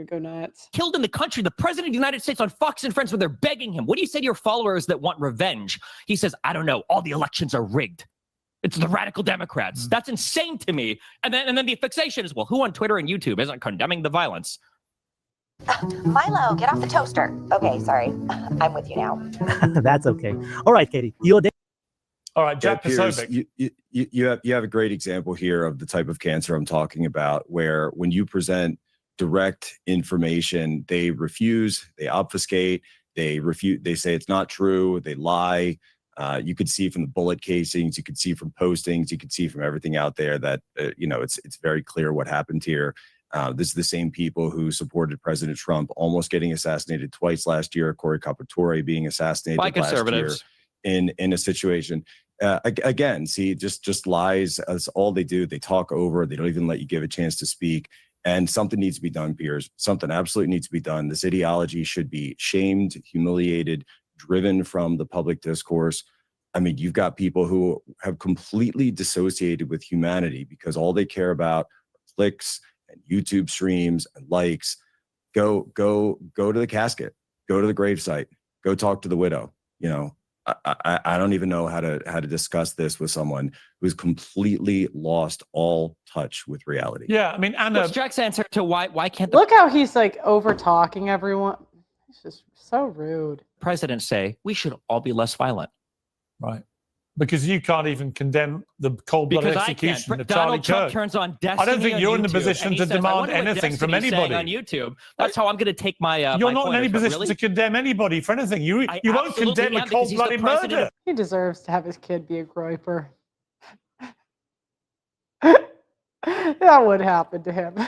Go nuts. Killed in the country. The president of the United States on Fox and Friends, where they're begging him. What do you say to your followers that want revenge? He says, I don't know. All the elections are rigged. It's the radical Democrats. That's insane to me. And then the fixation is, well, who on Twitter and YouTube isn't condemning the violence? Milo, get off the toaster. Okay, sorry. I'm with you now. That's okay. All right, Katie. Your day. All right, Jack Piers, Posobiec. you have a great example here of the type of cancer I'm talking about, where when you present direct information, they refuse, they obfuscate, they refute, they say it's not true, they lie. You could see from the bullet casings, you could see from postings, you could see from everything out there that it's very clear what happened here. This is the same people who supported President Trump almost getting assassinated twice last year, Cory Carpentore being assassinated by last conservatives year in a situation. Again, see, just lies. That's all they do. They talk over. They don't even let you give a chance to speak. And something needs to be done, Piers. Something absolutely needs to be done. This ideology should be shamed, humiliated, driven from the public discourse. I mean, you've got people who have completely dissociated with humanity because all they care about are clicks and YouTube streams and likes. Go to the casket. Go to the gravesite. Go talk to the widow. You know, I don't even know how to discuss this with someone who's completely lost all touch with reality. Yeah, I mean, Anna. What's Jack's answer to why can't Look how he's like over talking everyone. It's just so rude. President say we should all be less violent? Right. Because you can't even condemn the cold-blooded execution of Charlie Donald Trump Kirk. turns on Destiny. I don't think you're in the position to demand anything from anybody on YouTube. That's how I'm going to take my. You're not in any position to condemn anybody for anything. You won't condemn a cold-blooded murder. He deserves to have his kid be a groyper. That would happen to him.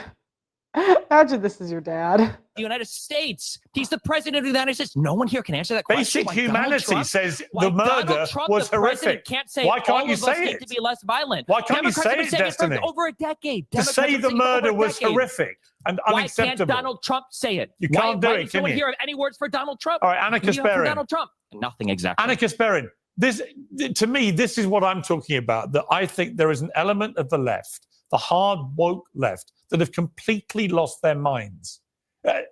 Imagine this is your dad. The United States. He's the president of the United States. No one here can answer that question. Basic humanity says the murder was horrific. Can't say why can't all you of us say need it? to be less violent. Why can't you say it, Destiny? For over a decade. To say the murder was horrific and unacceptable. Why can't Donald Trump say it? You can't do it, can you? you hear any words for Donald Trump? All right, Anarchist Baron. Donald Trump. Nothing exactly. Anarchist Baron. To me, this is what I'm talking about. That I think there is an element of the left, the hard woke left, that have completely lost their minds.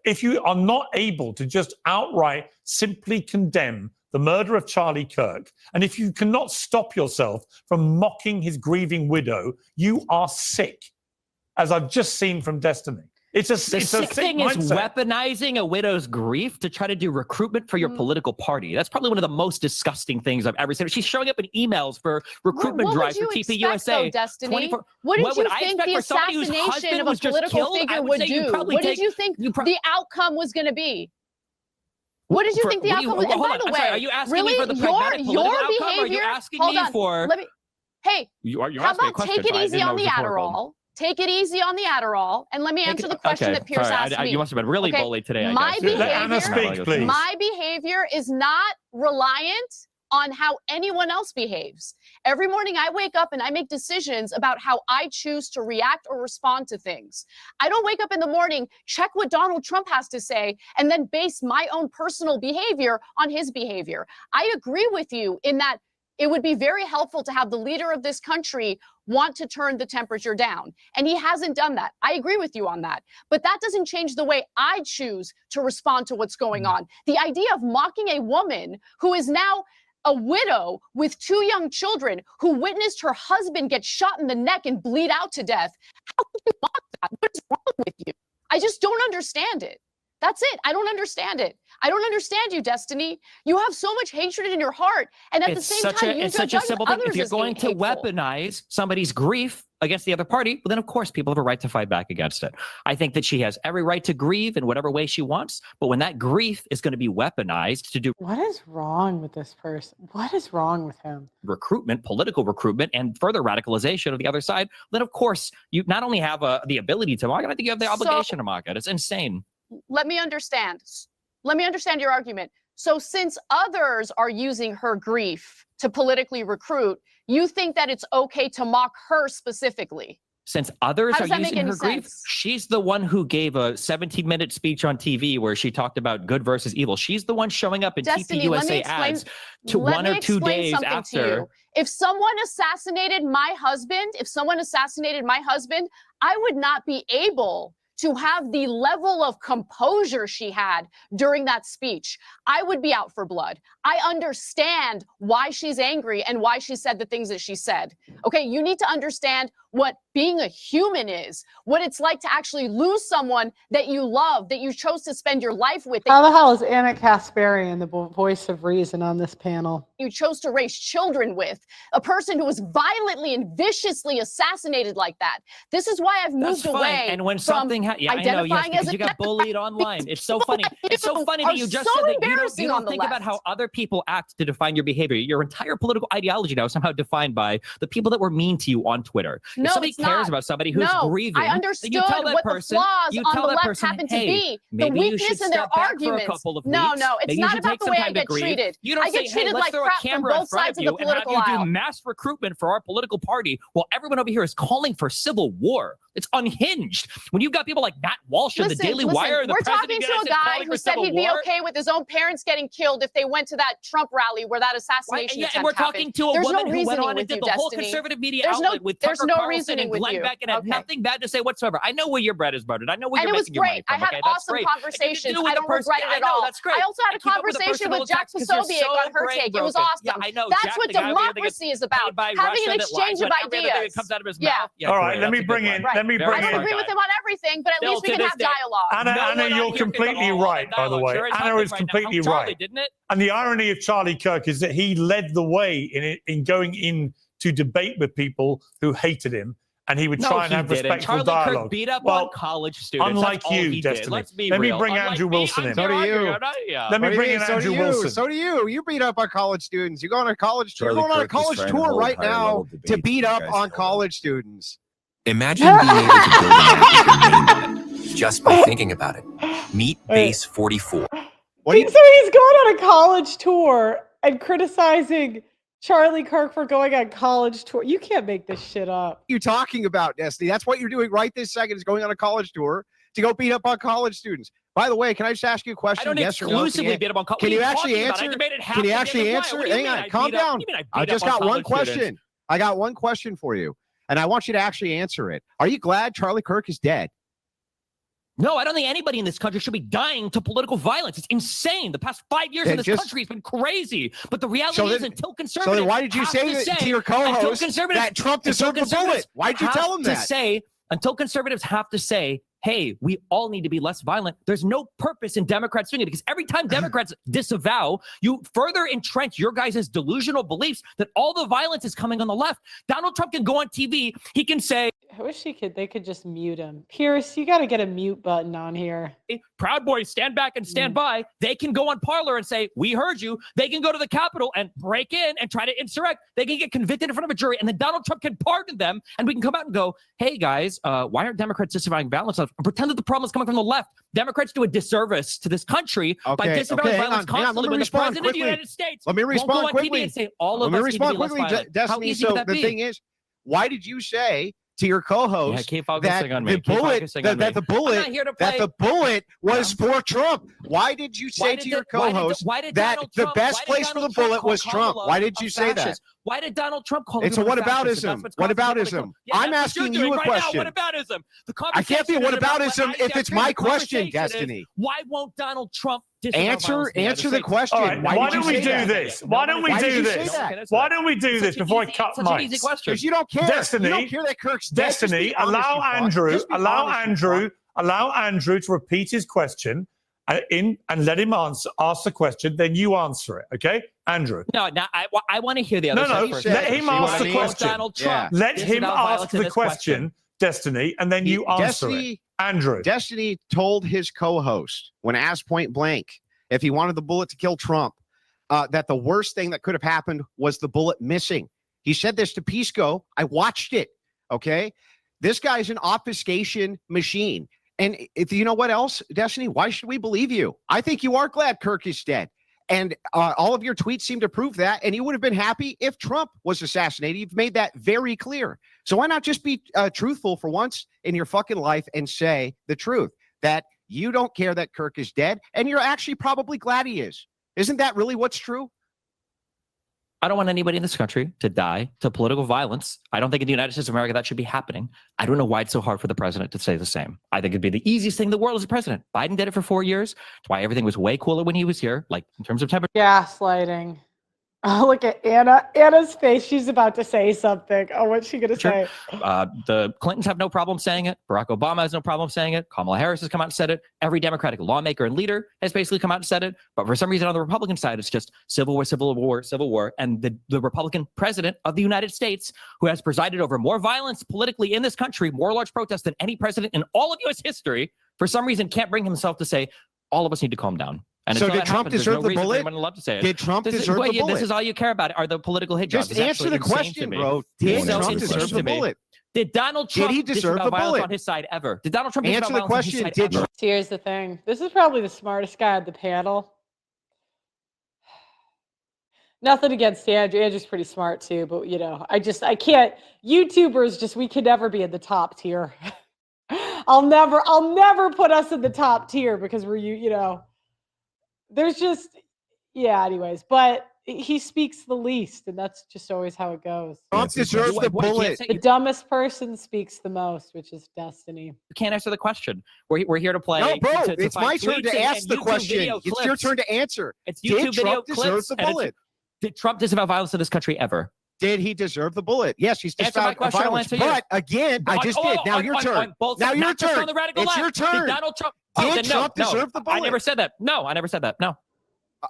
If you are not able to just outright simply condemn the murder of Charlie Kirk, and if you cannot stop yourself from mocking his grieving widow, you are sick, as I've just seen from Destiny. It's a sick thing mindset. is weaponizing a widow's grief to try to do recruitment for your political party. That's probably one of the most disgusting things I've ever seen. She's showing up in emails for recruitment drives for TPUSA. Destiny? What did you think the assassination of a political figure would do? What did you think the outcome was going to be? What did you think the outcome was? And by the way, are you asking really, me for the pragmatic political outcome, or are you asking me for? Hey, how about take it easy on the Adderall? Take it easy on the Adderall, and let me answer the question that Piers asked me. You must have been really bullied today. My behavior, my behavior is not reliant on how anyone else behaves. Every morning I wake up and I make decisions about how I choose to react or respond to things. I don't wake up in the morning, check what Donald Trump has to say, and then base my own personal behavior on his behavior. I agree with you in that it would be very helpful to have the leader of this country want to turn the temperature down. And he hasn't done that. I agree with you on that. But that doesn't change the way I choose to respond to what's going on. The idea of mocking a woman who is now a widow with 2 young children who witnessed her husband get shot in the neck and bleed out to death. How can you mock that? What is wrong with you? I just don't understand it. That's it. I don't understand it. I don't understand you, Destiny. You have so much hatred in your heart, and at the same time, you judge others. If you're going to weaponize somebody's grief against the other party, well, then of course people have a right to fight back against it. I think that she has every right to grieve in whatever way she wants, but when that grief is going to be weaponized to do what is wrong with this person? What is wrong with him? Recruitment, political recruitment, and further radicalization of the other side, then of course you not only have the ability to mock it, I think you have the obligation to mock it. It's insane. Let me understand. Let me understand your argument. So since others are using her grief to politically recruit, you think that it's okay to mock her specifically? Since others are using her grief, she's the one who gave a 17-minute speech on TV where she talked about good versus evil. She's the one showing up in TPUSA ads to 1 or 2 days after. If someone assassinated my husband, I would not be able to have the level of composure she had during that speech, I would be out for blood. I understand why she's angry and why she said the things that she said. Okay, you need to understand what being a human is, what it's like to actually lose someone that you love, that you chose to spend your life with, How the hell is Anna Kasparian the voice of reason on this panel? you chose to raise children with, a person who was violently and viciously assassinated like that. This is why I've moved That's fine. away And when from something yeah, I know, yes, identifying as because a you got bullied online. It's so funny. It's so funny are that you just so said that you embarrassing on don't the think about left. how other people act to define your behavior. Your entire political ideology now is somehow defined by the people that were mean to you on Twitter. No, if somebody it's cares not. about somebody who's No, grieving, I understood then you tell that what person, the flaws you on tell the that left person, happen to hey, be. The maybe you should weakness in their step back for a arguments. couple of No, weeks. no, it's Maybe you not should about take the some way time I to get grieve. treated. You don't I say, get treated hey, let's like throw a crap from camera in both front sides of of you the and have political you do aisle. mass recruitment for our political party while everyone over here is calling for civil war. It's unhinged. When you've got people like Matt Walsh and the Daily Wire, the we're president talking of the to a United States guy calling who for said civil he'd be war. okay with his own parents getting killed if they went to that Trump rally where that Right, assassination yeah, attempt and we're happened. talking to a There's woman no who went reasoning on and with did you, the whole Destiny. conservative media There's outlet with there's Tucker no Carlson reasoning and with Glenn you. Beck and had Okay. nothing bad to say whatsoever. I know where your bread is buttered. I know where And you're it was making your money great. I from. had Okay, that's awesome great. conversations. And you I do don't the person- regret it I at know, all. that's great. I also had a And keep up with the conversation personal with Jack attacks 'cause you're Posobiec so on her brain take. It was broken. awesome. Yeah, I know. That's Jack, what the guy who democracy is about. paid by Having Russia an that exchange lies of with everything that ideas. comes out of his Yeah. mouth. Yeah, All right, great. let me That's a bring good in. one. Let me Very bring I don't in. agree with him on everything, but at Still least we to can this have day. dialogue. Anna, No Anna, one on you're here can completely call right, it by the dialogue. way. Sure, it's Anna nothing is right now. completely Charlie, right. didn't it? And the irony of Charlie Kirk is that he led the way in going in to debate with people who hated him, and he would No, try and he have didn't. respectful Charlie dialogue. Kirk beat up Well, on college students. unlike That's all you, he did. Destiny. Let's be Let me real. bring Unlike Andrew me, Wilson I'm in. So here do arguing, you. aren't I? Yeah. Let me What do you bring mean? in So Andrew do you. Wilson. So do you. You beat up on college students. You go on a college tour. You're Charlie going on a Kirk is college trying to tour hold right higher now level to debates beat than up you guys on know about. college students. Imagine being able to build an entity name on it just by thinking about it. Meet Base 44. What do you? So he's going on a college tour and criticizing Charlie Kirk for going on college tour. You can't make this shit up. You talking about, Destiny? That's what you're doing right this second, is going on a college tour to go beat up on college students. By the way, can I just ask you a question? I don't Yes or no? exclusively beat up on college. Can you actually answer? Can you actually answer? Hang on, calm down. I just got one question. I got one question for you, and I want you to actually answer it. Are you glad Charlie Kirk is dead? No, I don't think anybody in this country should be dying to political violence. It's insane. The past 5 years in Then this just- country has been crazy. But the reality So is, then- until So conservatives then why did you have say that to your until co-host conservatives- that Trump until deserved the bullet? conservatives Why did you have tell him to that? say, until conservatives have to say, hey, we all need to be less violent, there's no purpose in Democrats doing it, because every time Democrats disavow, you further entrench your guys' delusional beliefs that all the violence is coming on the left. Donald Trump can go on TV, he can say, I wish they could just mute him. Pierce, you got to get a mute button on here. Proud Boys, stand back and stand by. They can go on Parler and say, we heard you. They can go to the Capitol and break in and try to insurrect. They can get convicted in front of a jury, and then Donald Trump can pardon them, and we can come out and go, hey, guys, why aren't Democrats disavowing violence? And pretend that the problem is coming from the left. Democrats do a disservice to this country by disavowing violence constantly when the president of the United States Let me won't go respond on quickly. TV and say, all Let of me us need to respond be less quickly, violent. How Destiny. easy So would that the be? thing is, why did you say to your co-host keep that focusing on me. the Keep bullet focusing on that me. the I'm bullet not here to that play- the bullet was for Trump? Why did you Why say did to your the- why did the- co-host why did that Donald the Trump- best why did place for the Donald Trump bullet call was Trump? Kamala Why did a you say that? fascist? Why did Donald Trump call It's a everyone a fascist? whataboutism. That's what's causing Whataboutism. political- Yeah, I'm that's what asking you're you doing a right question. Now, whataboutism. The I can't be a conversation is about whataboutism what if I it's said. my The question, conversation is, Destiny. why won't Donald Trump disavow violence Answer in the United the States? question. All right, Why why did you don't we say do that? this? Why don't we Why did do you say this? that? Why don't we do It's this such an before I easy- cut such an easy mics? question. Because you don't care. Destiny, You don't care that Kirk's dead. Just Destiny, be honest, allow you fuck. Andrew, Just be honest, you fuck. allow Andrew to repeat his question and let him ask the question. Then you answer it, okay, Andrew? No, I want to hear the other No, side no, first. let him See what ask I the mean? question. Donald Trump. Let him disavow ask violence in the this question, Destiny, and then you answer it. Andrew. Destiny told his co-host when asked point blank if he wanted the bullet to kill Trump, that the worst thing that could have happened was the bullet missing. He said this to Pisco. I watched it. Okay. This guy's an obfuscation machine. And if you know what else, Destiny, why should we believe you? I think you are glad Kirk is dead. And all of your tweets seem to prove that. And you would have been happy if Trump was assassinated. You've made that very clear. So why not just be truthful for once in your fucking life and say the truth, that you don't care that Kirk is dead, and you're actually probably glad he is. Isn't that really what's true? I don't want anybody in this country to die to political violence. I don't think in the United States of America that should be happening. I don't know why it's so hard for the president to say the same. I think it'd be the easiest thing in the world as a president. Biden did it for 4 years. That's why everything was way cooler when he was here, like in terms of temperature. Gaslighting. Oh, look at Anna. Anna's face. She's about to say something. Oh, what's she going to say? The Clintons have no problem saying it. Barack Obama has no problem saying it. Kamala Harris has come out and said it. Every Democratic lawmaker and leader has basically come out and said it. But for some reason on the Republican side, it's just civil war, civil war, civil war. And the Republican president of the United States, who has presided over more violence politically in this country, more large protests than any president in all of U.S. history, for some reason can't bring himself to say, all of us need to calm down. And so did Trump deserve the bullet? To say it. Did Trump deserve the bullet? This is all you care about are the political hit jobs. Just answer the question, bro. Did Trump deserve the bullet? Did Donald Trump did he deserve the bullet on his side ever? Did Donald Trump answer the question? Did Trump? Here's the thing. This is probably the smartest guy at the panel. Nothing against Andrew. Andrew's pretty smart too, but you know, I can't. YouTubers we could never be in the top tier. I'll never put us in the top tier because we're you know. There's just, yeah, anyways, but he speaks the least, and that's just always how it goes. Trump deserves the bullet. The dumbest person speaks the most, which is Destiny. You can't answer the question. We're here to play. No, bro, to it's my turn to ask the question. It's your turn to answer. It's YouTube Did Trump video deserve the bullet? Did Trump disavow violence in this country ever? Did he deserve the bullet? Yes, he's disavowed violence. But again, I just did. Now your turn. Now your turn. It's your turn. Did Donald Trump? Did Trump deserve the bullet? I never said that. No, I never said that. No.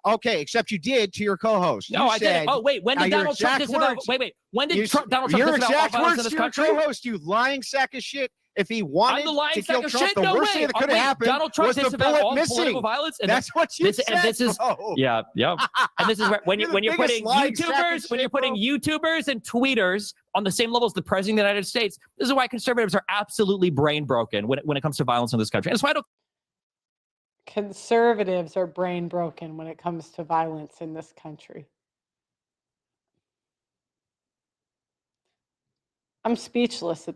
Okay, except you did to your co-host. No, I didn't. Oh, wait. When did Donald Trump disavow? Wait. When did Donald Trump disavow violence in this country? Your co-host, you lying sack of shit. If he wanted to kill Trump, the worst thing that could have happened was the bullet missing. That's what you said. This is, yeah. And this is where when you're putting YouTubers and tweeters on the same level as the president of the United States, this is why conservatives are absolutely brain broken when it comes to violence in this country. And that's why I don't. Conservatives are brain broken when it comes to violence in this country. I'm speechless at this.